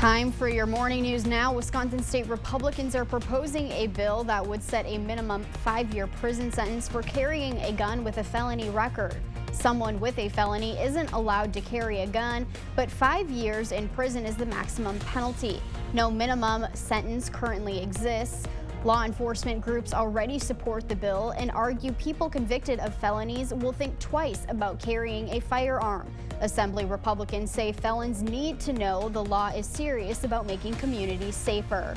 Time for your morning news now. Wisconsin state Republicans are proposing a bill that would set a minimum 5-year prison sentence for carrying a gun with a felony record. Someone with a felony isn't allowed to carry a gun, but 5 years in prison is the maximum penalty. No minimum sentence currently exists. Law enforcement groups already support the bill and argue people convicted of felonies will think twice about carrying a firearm. Assembly Republicans say felons need to know the law is serious about making communities safer.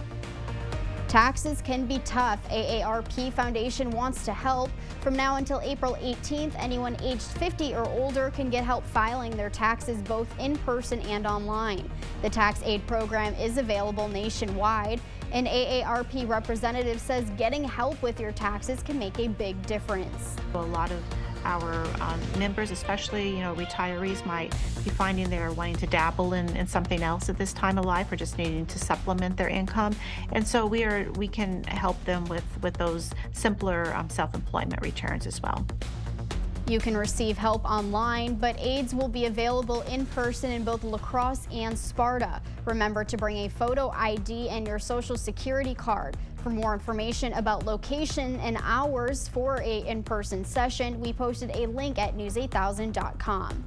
Taxes can be tough. AARP Foundation wants to help. From now until April 18th, anyone aged 50 or older can get help filing their taxes both in person and online. The tax aid program is available nationwide. An AARP representative says getting help with your taxes can make a big difference. A lot of our members, especially retirees, might be finding they're wanting to dabble in something else at this time of life or just needing to supplement their income. And so we can help them with those simpler self-employment returns as well. You can receive help online, but aids will be available in person in both La Crosse and Sparta. Remember to bring a photo ID and your social security card. For more information about location and hours for an in-person session, we posted a link at news8000.com.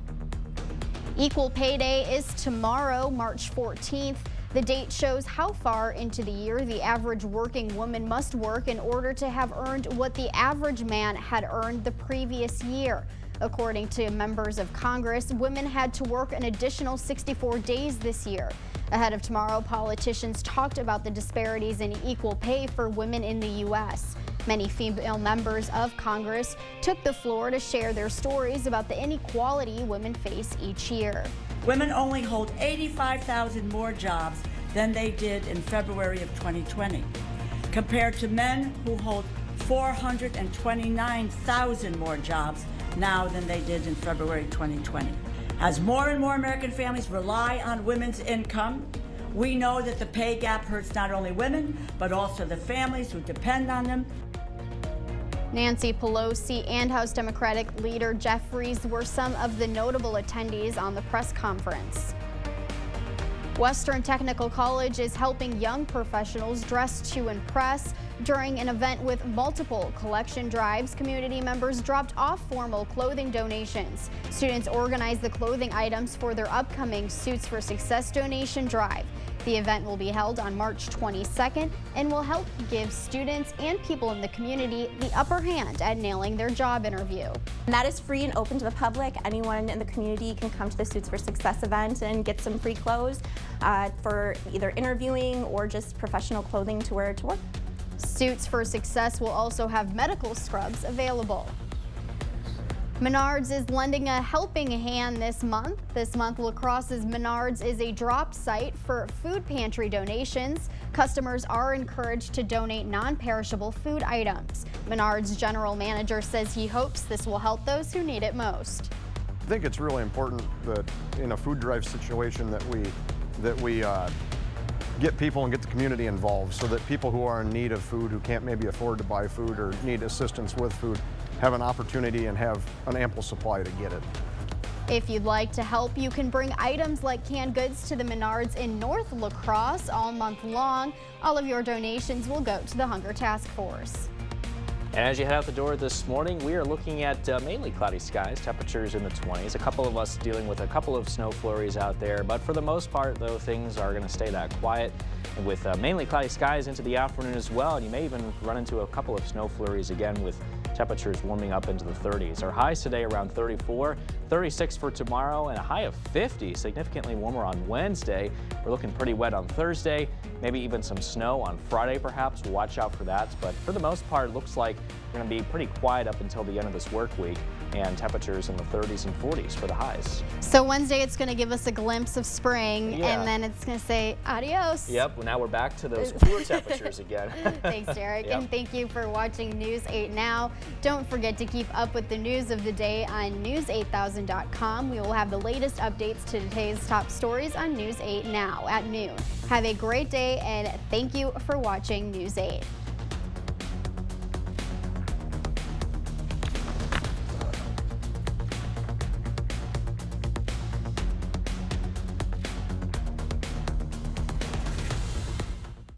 Equal Pay Day is tomorrow, March 14th. The date shows how far into the year the average working woman must work in order to have earned what the average man had earned the previous year. According to members of Congress, women had to work an additional 64 days this year. Ahead of tomorrow, politicians talked about the disparities in equal pay for women in the U.S. Many female members of Congress took the floor to share their stories about the inequality women face each year. Women only hold 85,000 more jobs than they did in February of 2020, compared to men who hold 429,000 more jobs now than they did in February 2020. As more and more American families rely on women's income, we know that the pay gap hurts not only women, but also the families who depend on them. Nancy Pelosi and House Democratic leader Jeff Rees were some of the notable attendees on the press conference. Western Technical College is helping young professionals dress to impress. During an event with multiple collection drives, community members dropped off formal clothing donations. Students organized the clothing items for their upcoming Suits for Success donation drive. The event will be held on March 22nd and will help give students and people in the community the upper hand at nailing their job interview. And that is free and open to the public. Anyone in the community can come to the Suits for Success event and get some free clothes for either interviewing or just professional clothing to wear to work. Suits for Success will also have medical scrubs available. Menards is lending a helping hand this month. This month, La Crosse's Menards is a drop site for food pantry donations. Customers are encouraged to donate non-perishable food items. Menards general manager says he hopes this will help those who need it most. I think it's really important that in a food drive situation that we get people and get the community involved so that people who are in need of food, who can't maybe afford to buy food or need assistance with food, have an opportunity and have an ample supply to get it. If you'd like to help, you can bring items like canned goods to the Menards in North La Crosse all month long. All of your donations will go to the Hunger Task Force. And as you head out the door this morning, we are looking at mainly cloudy skies, temperatures in the 20s. A couple of us dealing with a couple of snow flurries out there, but for the most part, though, things are going to stay that quiet with mainly cloudy skies into the afternoon as well. And you may even run into a couple of snow flurries again with temperatures warming up into the 30s. Our highs today around 34, 36 for tomorrow, and a high of 50, significantly warmer on Wednesday. We're looking pretty wet on Thursday, maybe even some snow on Friday perhaps. We'll watch out for that, but for the most part, it looks like we're going to be pretty quiet up until the end of this work week, and temperatures in the 30s and 40s for the highs. So Wednesday, it's going to give us a glimpse of spring, Yeah. and then it's going to say adios. Yep, well, now we're back to those cooler temperatures again. Thanks, Derek, Yep. and thank you for watching News 8 Now. Don't forget to keep up with the news of the day on news8000.com. We will have the latest updates to today's top stories on News 8 Now at noon. Have a great day, and thank you for watching News 8.